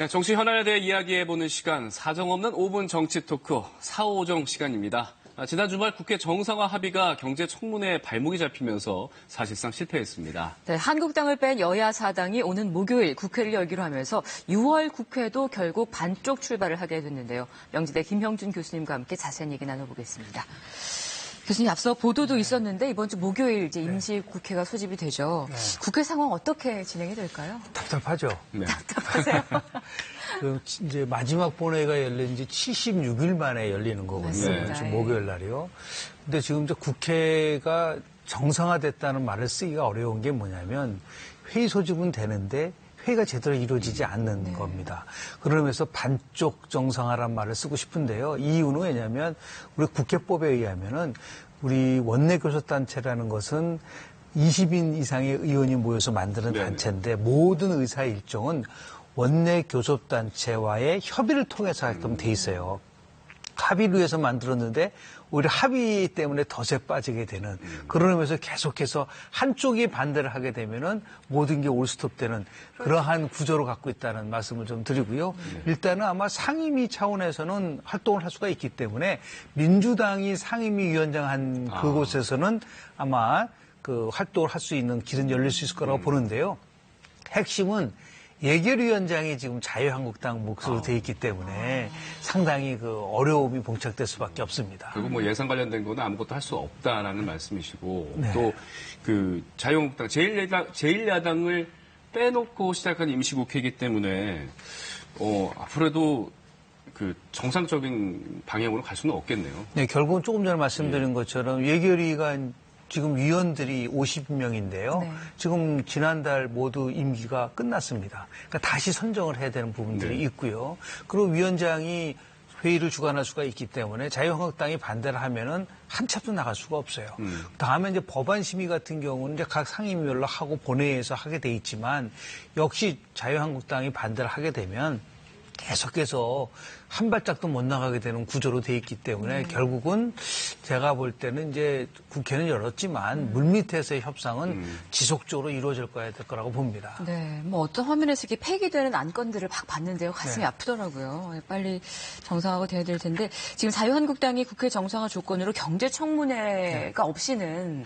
정치 현안에 대해 이야기해보는 시간, 사정없는 5분 정치 토크 4.5정 시간입니다. 지난 주말 국회 정상화 합의가 경제 청문회에 발목이 잡히면서 사실상 실패했습니다. 네, 한국당을 뺀 여야 4당이 오는 목요일 국회를 열기로 하면서 6월 국회도 결국 반쪽 출발을 하게 됐는데요. 명지대 김형준 교수님과 함께 자세한 얘기 나눠보겠습니다. 교수님, 앞서 보도도 있었는데 이번 주 목요일 이제 임시국회가 소집이 되죠. 국회 상황 어떻게 진행이 될까요? 답답하죠. 네. 답답하세요. 이제 마지막 본회의가 열린 지 76일 만에 열리는 거거든요. 맞습니다. 지금 목요일 날이요. 근데 지금 이제 국회가 정상화됐다는 말을 쓰기가 어려운 게 뭐냐면 회의 소집은 되는데 회의가 제대로 이루어지지 않는 겁니다. 그러면서 반쪽 정상화란 말을 쓰고 싶은데요. 이유는 왜냐하면 우리 국회법에 의하면은 우리 원내교섭단체라는 것은 20인 이상의 의원이 모여서 만드는 단체인데 모든 의사 일정은 원내교섭단체와의 협의를 통해서 하게끔 돼 있어요. 합의를 위해서 만들었는데 오히려 합의 때문에 덫에 빠지게 되는 그러면서 계속해서 한쪽이 반대를 하게 되면은 모든 게 올스톱되는 그러한 구조를 갖고 있다는 말씀을 좀 드리고요. 일단은 아마 상임위 차원에서는 활동을 할 수가 있기 때문에 민주당이 상임위 위원장 한 그곳에서는 아마 그 활동을 할 수 있는 길은 열릴 수 있을 거라고 보는데요. 핵심은 예결위원장이 지금 자유한국당 몫으로 돼 있기 때문에 상당히 그 어려움이 봉착될 수밖에 없습니다. 그리고 뭐 예산 관련된 거는 아무것도 할 수 없다라는 말씀이시고 네. 또 그 자유한국당 제1야당을 빼놓고 시작한 임시국회이기 때문에 앞으로도 그 정상적인 방향으로 갈 수는 없겠네요. 네, 결국은 조금 전에 말씀드린 것처럼 예결위가 지금 위원들이 50명인데요. 네. 지금 지난달 모두 임기가 끝났습니다. 그러니까 다시 선정을 해야 되는 부분들이 있고요. 그리고 위원장이 회의를 주관할 수가 있기 때문에 자유한국당이 반대를 하면은 한 참 도 나갈 수가 없어요. 다음에 이제 법안 심의 같은 경우는 이제 각 상임위별로 하고 본회의에서 하게 돼 있지만 역시 자유한국당이 반대를 하게 되면 계속해서 한 발짝도 못 나가게 되는 구조로 돼 있기 때문에 결국은 제가 볼 때는 이제 국회는 열었지만 물밑에서의 협상은 지속적으로 이루어질 거야 될 거라고 봅니다. 네, 뭐 어떤 화면에서 이렇게 폐기되는 안건들을 막 봤는데요. 가슴이 아프더라고요. 빨리 정상화가 돼야 될 텐데 지금 자유한국당이 국회 정상화 조건으로 경제청문회가 없이는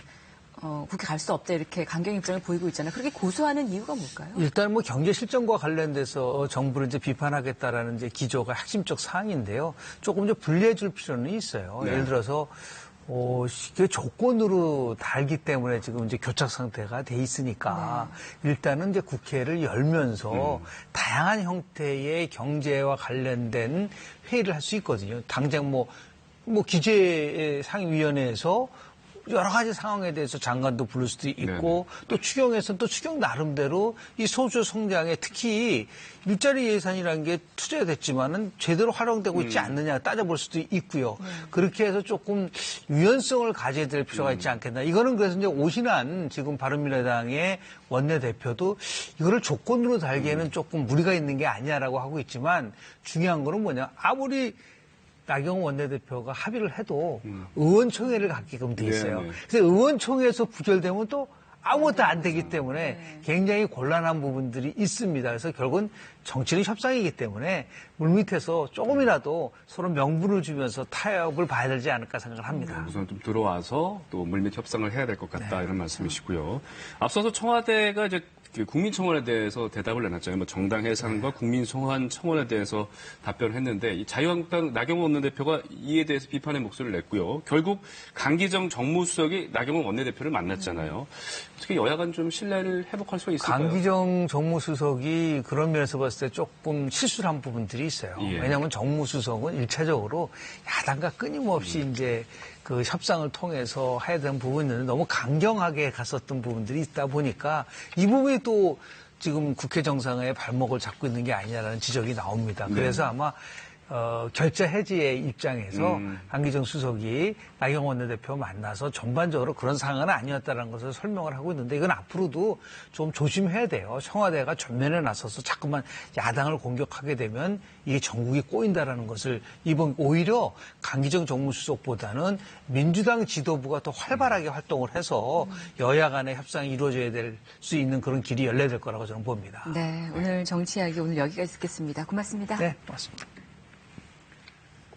국회 갈 수 없다 이렇게 강경 입장을 보이고 있잖아요. 그렇게 고수하는 이유가 뭘까요? 일단 뭐 경제 실정과 관련돼서 정부를 이제 비판하겠다라는 이제 기조가 핵심적 사항인데요. 조금 좀 분리해 줄 필요는 있어요. 예를 들어서 이게 조건으로 달기 때문에 지금 이제 교착 상태가 돼 있으니까 일단은 이제 국회를 열면서 다양한 형태의 경제와 관련된 회의를 할 수 있거든요. 당장 뭐 기재 상임위원회에서 여러 가지 상황에 대해서 장관도 부를 수도 있고 또 추경에서는 또 추경 나름대로 이 소주 성장에 특히 일자리 예산이라는 게 투자가 됐지만은 제대로 활용되고 있지 않느냐 따져볼 수도 있고요. 그렇게 해서 조금 유연성을 가져야 될 필요가 있지 않겠나. 이거는 그래서 이제 오신환 지금 바른미래당의 원내대표도 이거를 조건으로 달기에는 조금 무리가 있는 게 아니냐라고 하고 있지만 중요한 거는 뭐냐. 아무리 나경원 원내대표가 합의를 해도 의원총회를 갖게끔 돼 있어요. 그래서 의원총회에서 부결되면 또 아무것도 안 되기 때문에 굉장히 곤란한 부분들이 있습니다. 그래서 결국은 정치는 협상이기 때문에 물밑에서 조금이라도 서로 명분을 주면서 타협을 봐야 되지 않을까 생각을 합니다. 우선 좀 들어와서 또 물밑 협상을 해야 될 것 같다 이런 말씀이시고요. 앞서서 청와대가 이제 국민청원에 대해서 대답을 내놨잖아요. 뭐 정당 해산과 국민소환 청원에 대해서 답변을 했는데 이 자유한국당 나경원 원내대표가 이에 대해서 비판의 목소리를 냈고요. 결국 강기정 정무수석이 나경원 원내대표를 만났잖아요. 어떻게 여야간 좀 신뢰를 회복할 수가 있을까요? 강기정 정무수석이 그런 면에서 봤을 때 조금 실수를 한 부분들이 있어요. 왜냐하면 정무수석은 1차적으로 야당과 끊임없이 이제 그 협상을 통해서 해야 되는 부분은 너무 강경하게 갔었던 부분들이 있다 보니까 이 부분이 또 지금 국회 정상화에 발목을 잡고 있는 게 아니냐라는 지적이 나옵니다. 그래서 아마 결자 해지의 입장에서 강기정 수석이 나경원 원내대표 만나서 전반적으로 그런 상황은 아니었다는 것을 설명을 하고 있는데 이건 앞으로도 좀 조심해야 돼요. 청와대가 전면에 나서서 자꾸만 야당을 공격하게 되면 이게 전국이 꼬인다라는 것을 이번 오히려 강기정 정무수석보다는 민주당 지도부가 더 활발하게 활동을 해서 여야 간의 협상이 이루어져야 될 수 있는 그런 길이 열려야 될 거라고 저는 봅니다. 네, 오늘 정치 이야기 오늘 여기까지 듣겠습니다. 고맙습니다. 네, 고맙습니다.